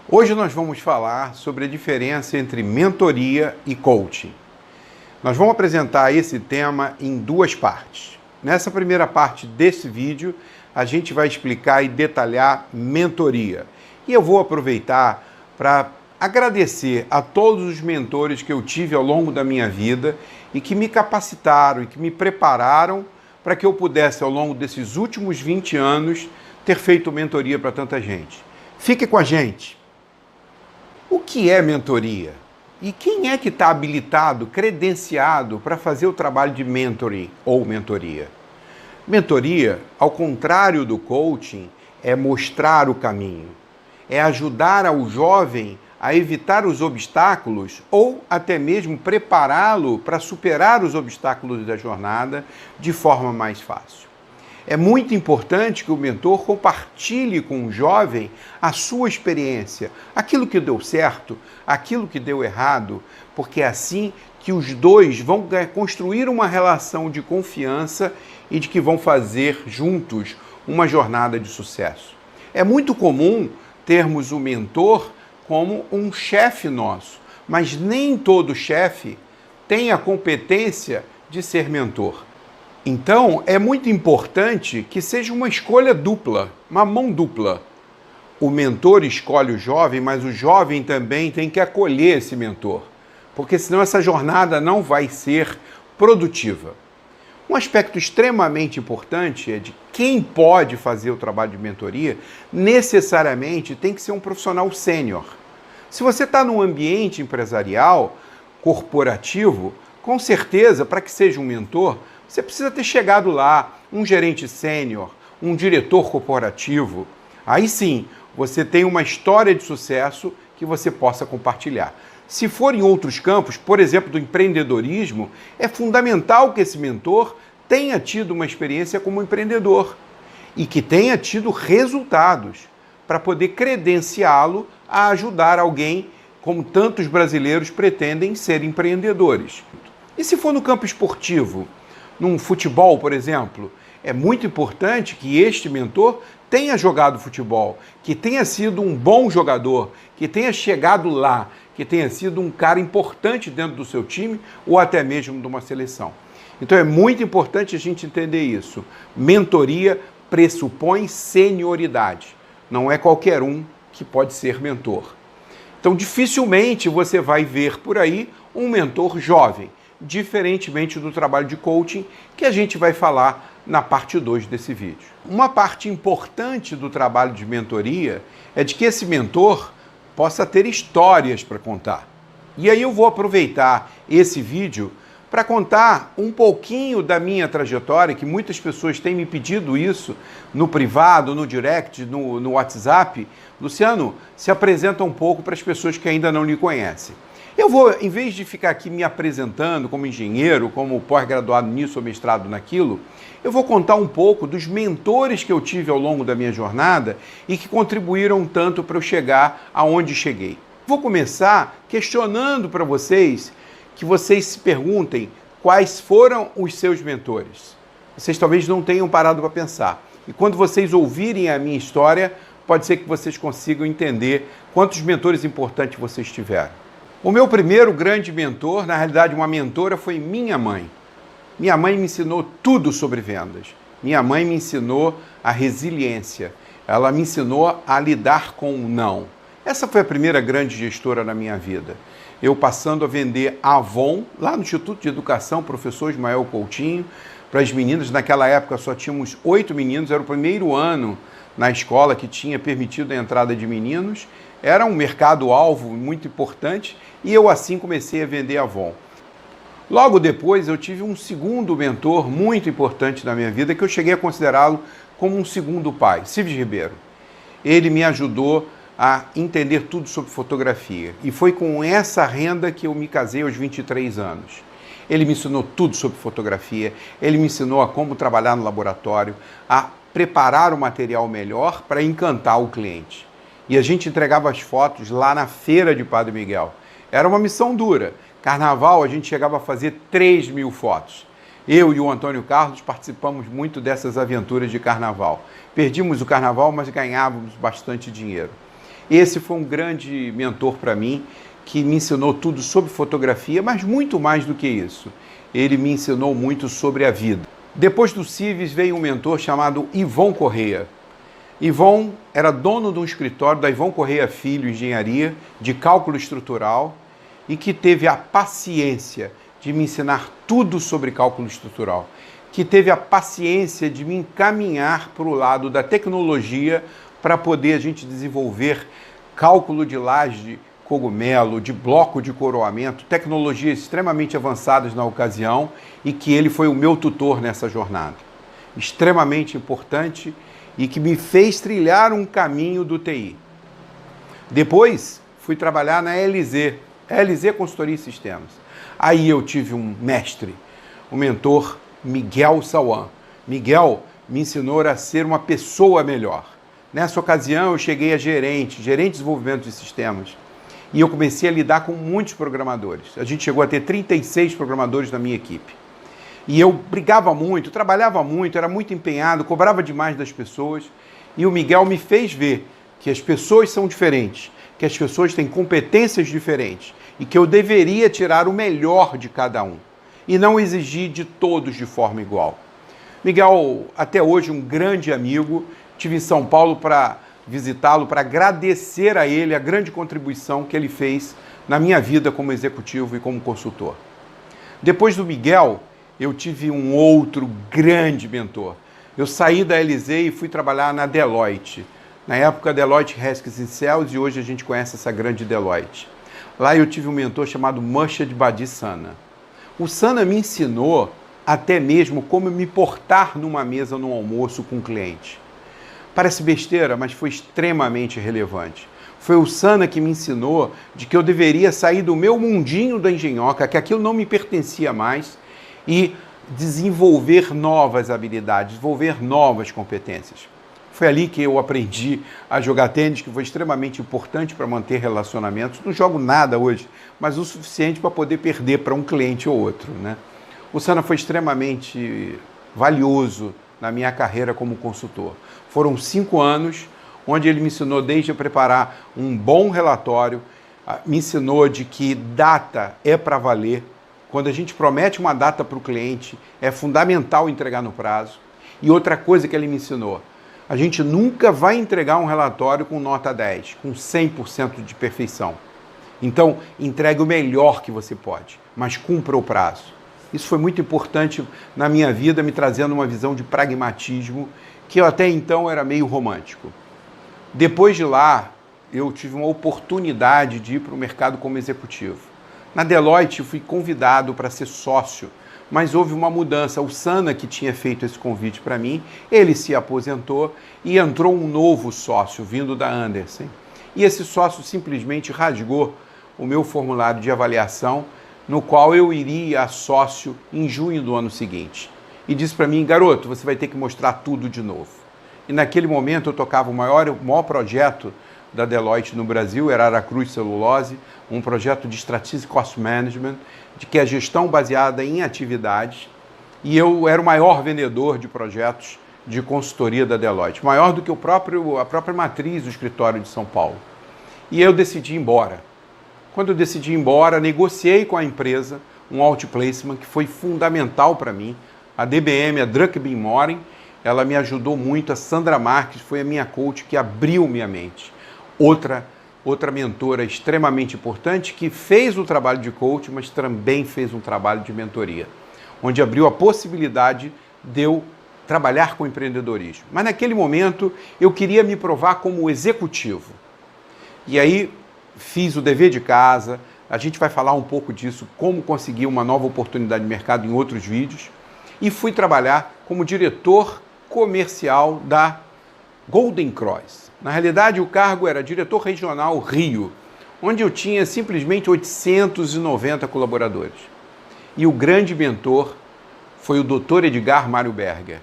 Hoje nós vamos falar sobre a diferença entre mentoria e coaching. Nós vamos apresentar esse tema em duas partes. Nessa primeira parte desse vídeo, a gente vai explicar e detalhar mentoria. E eu vou aproveitar para agradecer a todos os mentores que eu tive ao longo da minha vida e que me capacitaram e que me prepararam para que eu pudesse, ao longo desses últimos 20 anos, ter feito mentoria para tanta gente. Fique com a gente! O que é mentoria? E quem é que está habilitado, credenciado para fazer o trabalho de mentoring ou mentoria? Mentoria, ao contrário do coaching, é mostrar o caminho, é ajudar ao jovem a evitar os obstáculos ou até mesmo prepará-lo para superar os obstáculos da jornada de forma mais fácil. É muito importante que o mentor compartilhe com o jovem a sua experiência, aquilo que deu certo, aquilo que deu errado, porque é assim que os dois vão construir uma relação de confiança e de que vão fazer juntos uma jornada de sucesso. É muito comum termos o mentor como um chefe nosso, mas nem todo chefe tem a competência de ser mentor. Então, é muito importante que seja uma escolha dupla, uma mão dupla. O mentor escolhe o jovem, mas o jovem também tem que acolher esse mentor, porque senão essa jornada não vai ser produtiva. Um aspecto extremamente importante é de quem pode fazer o trabalho de mentoria, necessariamente tem que ser um profissional sênior. Se você está num ambiente empresarial, corporativo, com certeza, para que seja um mentor, você precisa ter chegado lá, um gerente sênior, um diretor corporativo. Aí sim, você tem uma história de sucesso que você possa compartilhar. Se for em outros campos, por exemplo, do empreendedorismo, é fundamental que esse mentor tenha tido uma experiência como empreendedor e que tenha tido resultados para poder credenciá-lo a ajudar alguém, como tantos brasileiros pretendem ser empreendedores. E se for no campo esportivo, num futebol, por exemplo, é muito importante que este mentor tenha jogado futebol, que tenha sido um bom jogador, que tenha chegado lá, que tenha sido um cara importante dentro do seu time ou até mesmo de uma seleção. Então é muito importante a gente entender isso. Mentoria pressupõe senioridade. Não é qualquer um que pode ser mentor. Então dificilmente você vai ver por aí um mentor jovem, diferentemente do trabalho de coaching que a gente vai falar na parte 2 desse vídeo. Uma parte importante do trabalho de mentoria é de que esse mentor possa ter histórias para contar. E aí eu vou aproveitar esse vídeo para contar um pouquinho da minha trajetória, que muitas pessoas têm me pedido isso no privado, no direct, no WhatsApp. Luciano, se apresenta um pouco para as pessoas que ainda não lhe conhecem. Eu vou, em vez de ficar aqui me apresentando como engenheiro, como pós-graduado nisso ou mestrado naquilo, eu vou contar um pouco dos mentores que eu tive ao longo da minha jornada e que contribuíram tanto para eu chegar aonde cheguei. Vou começar questionando para vocês, que vocês se perguntem quais foram os seus mentores. Vocês talvez não tenham parado para pensar. E quando vocês ouvirem a minha história, pode ser que vocês consigam entender quantos mentores importantes vocês tiveram. O meu primeiro grande mentor, na realidade uma mentora, foi minha mãe. Minha mãe me ensinou tudo sobre vendas. Minha mãe me ensinou a resiliência. Ela me ensinou a lidar com o não. Essa foi a primeira grande gestora na minha vida. Eu passando a vender Avon, lá no Instituto de Educação, professor Ismael Coutinho, para as meninas. Naquela época só tínhamos 8 meninos, era o primeiro ano na escola que tinha permitido a entrada de meninos. Era um mercado-alvo muito importante e eu assim comecei a vender Avon. Logo depois eu tive um segundo mentor muito importante na minha vida que eu cheguei a considerá-lo como um segundo pai, Cives Ribeiro. Ele me ajudou a entender tudo sobre fotografia e foi com essa renda que eu me casei aos 23 anos. Ele me ensinou tudo sobre fotografia, ele me ensinou a como trabalhar no laboratório, a preparar o material melhor para encantar o cliente. E a gente entregava as fotos lá na feira de Padre Miguel. Era uma missão dura. Carnaval, a gente chegava a fazer 3.000 fotos. Eu e o Antônio Carlos participamos muito dessas aventuras de carnaval. Perdimos o carnaval, mas ganhávamos bastante dinheiro. Esse foi um grande mentor para mim, que me ensinou tudo sobre fotografia, mas muito mais do que isso. Ele me ensinou muito sobre a vida. Depois do Cives veio um mentor chamado Ivon Correia. Ivon era dono de um escritório da Ivon Correia Filho Engenharia, de cálculo estrutural, e que teve a paciência de me ensinar tudo sobre cálculo estrutural, que teve a paciência de me encaminhar para o lado da tecnologia para poder a gente desenvolver cálculo de laje de cogumelo, de bloco de coroamento, tecnologias extremamente avançadas na ocasião, e que ele foi o meu tutor nessa jornada. Extremamente importante e que me fez trilhar um caminho do TI. Depois fui trabalhar na LZ Consultoria e Sistemas. Aí eu tive um mestre, o mentor Miguel Sauan. Miguel me ensinou a ser uma pessoa melhor. Nessa ocasião eu cheguei a gerente de desenvolvimento de sistemas. E eu comecei a lidar com muitos programadores. A gente chegou a ter 36 programadores na minha equipe. E eu brigava muito, trabalhava muito, era muito empenhado, cobrava demais das pessoas. E o Miguel me fez ver que as pessoas são diferentes, que as pessoas têm competências diferentes e que eu deveria tirar o melhor de cada um e não exigir de todos de forma igual. Miguel, até hoje, um grande amigo. Estive em São Paulo para visitá-lo, para agradecer a ele a grande contribuição que ele fez na minha vida como executivo e como consultor. Depois do Miguel, eu tive um outro grande mentor. Eu saí da LZ e fui trabalhar na Deloitte. Na época, Deloitte Haskins & Sells, e hoje a gente conhece essa grande Deloitte. Lá eu tive um mentor chamado Murshid Badi Sana. O Sana me ensinou até mesmo como me portar numa mesa, num almoço com um cliente. Parece besteira, mas foi extremamente relevante. Foi o Sana que me ensinou de que eu deveria sair do meu mundinho da engenhoca, que aquilo não me pertencia mais, e desenvolver novas habilidades, desenvolver novas competências. Foi ali que eu aprendi a jogar tênis, que foi extremamente importante para manter relacionamentos. Não jogo nada hoje, mas o suficiente para poder perder para um cliente ou outro, né? O Sana foi extremamente valioso na minha carreira como consultor. Foram 5 anos onde ele me ensinou desde a preparar um bom relatório, me ensinou de que data é para valer. Quando a gente promete uma data para o cliente, é fundamental entregar no prazo. E outra coisa que ele me ensinou, a gente nunca vai entregar um relatório com nota 10, com 100% de perfeição. Então, entregue o melhor que você pode, mas cumpra o prazo. Isso foi muito importante na minha vida, me trazendo uma visão de pragmatismo, que eu até então era meio romântico. Depois de lá, eu tive uma oportunidade de ir para o mercado como executivo. Na Deloitte, eu fui convidado para ser sócio, mas houve uma mudança. O Sana, que tinha feito esse convite para mim, ele se aposentou e entrou um novo sócio, vindo da Andersen. E esse sócio simplesmente rasgou o meu formulário de avaliação, no qual eu iria a sócio em junho do ano seguinte. E disse para mim, garoto, você vai ter que mostrar tudo de novo. E naquele momento eu tocava o maior projeto da Deloitte no Brasil, era Aracruz Celulose, um projeto de Strategic Cost Management, de que é gestão baseada em atividades, e eu era o maior vendedor de projetos de consultoria da Deloitte, maior do que a própria matriz do escritório de São Paulo. E eu decidi ir embora. Quando eu decidi ir embora, negociei com a empresa um outplacement que foi fundamental para mim. A DBM, a Druckbin Morin, ela me ajudou muito. A Sandra Marques foi a minha coach que abriu minha mente. Outra mentora extremamente importante que fez o trabalho de coach, mas também fez um trabalho de mentoria, onde abriu a possibilidade de eu trabalhar com empreendedorismo. Mas naquele momento eu queria me provar como executivo. E aí fiz o dever de casa, a gente vai falar um pouco disso, como conseguir uma nova oportunidade de mercado em outros vídeos, e fui trabalhar como diretor comercial da Golden Cross. Na realidade, o cargo era diretor regional Rio, onde eu tinha simplesmente 890 colaboradores. E o grande mentor foi o Dr. Edgar Mário Berger.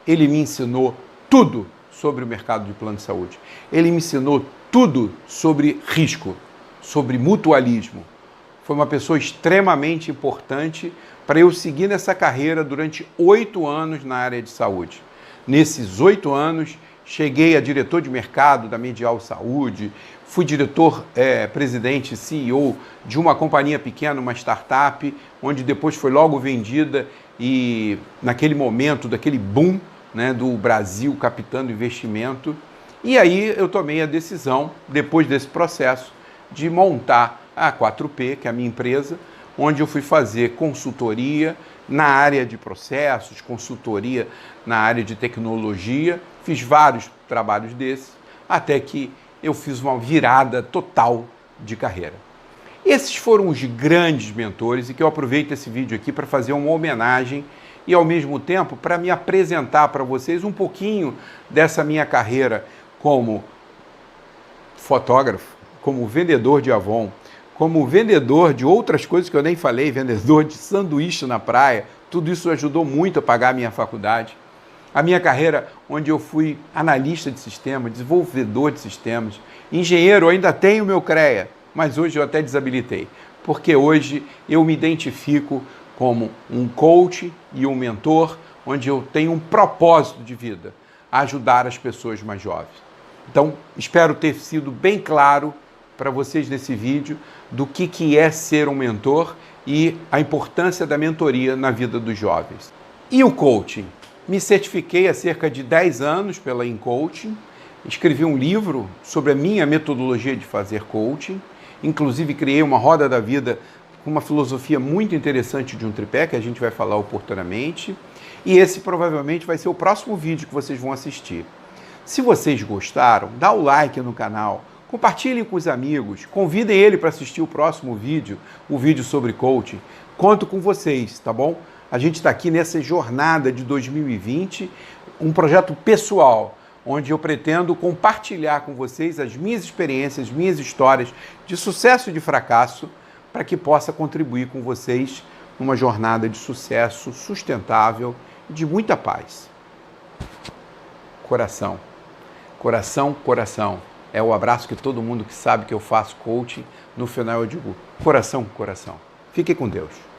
Ele me ensinou tudo sobre o mercado de plano de saúde. Ele me ensinou tudo sobre risco, sobre mutualismo. Foi uma pessoa extremamente importante para eu seguir nessa carreira durante 8 anos na área de saúde. Nesses 8 anos, cheguei a diretor de mercado da Medial Saúde, fui diretor, presidente, CEO de uma companhia pequena, uma startup, onde depois foi logo vendida e naquele momento, daquele boom, né, do Brasil captando investimento. E aí eu tomei a decisão, depois desse processo, de montar a 4P, que é a minha empresa, onde eu fui fazer consultoria na área de processos, consultoria na área de tecnologia, fiz vários trabalhos desses, até que eu fiz uma virada total de carreira. Esses foram os grandes mentores e que eu aproveito esse vídeo aqui para fazer uma homenagem e, ao mesmo tempo, para me apresentar para vocês um pouquinho dessa minha carreira como fotógrafo, como vendedor de Avon, como vendedor de outras coisas que eu nem falei, vendedor de sanduíche na praia. Tudo isso ajudou muito a pagar a minha faculdade. A minha carreira, onde eu fui analista de sistemas, desenvolvedor de sistemas, engenheiro, eu ainda tenho meu CREA, mas hoje eu até desabilitei, porque hoje eu me identifico como um coach e um mentor, onde eu tenho um propósito de vida, ajudar as pessoas mais jovens. Então, espero ter sido bem claro para vocês nesse vídeo do que é ser um mentor e a importância da mentoria na vida dos jovens. E o coaching? Me certifiquei há cerca de 10 anos pela InCoaching, escrevi um livro sobre a minha metodologia de fazer coaching, inclusive criei uma roda da vida com uma filosofia muito interessante de um tripé, que a gente vai falar oportunamente, e esse provavelmente vai ser o próximo vídeo que vocês vão assistir. Se vocês gostaram, dá o like no canal, compartilhem com os amigos, convidem ele para assistir o próximo vídeo, o vídeo sobre coaching. Conto com vocês, tá bom? A gente está aqui nessa jornada de 2020, um projeto pessoal, onde eu pretendo compartilhar com vocês as minhas experiências, minhas histórias de sucesso e de fracasso, para que possa contribuir com vocês numa jornada de sucesso sustentável e de muita paz. Coração, coração, coração. É o abraço que todo mundo que sabe que eu faço coaching, no final eu digo coração, coração. Fique com Deus.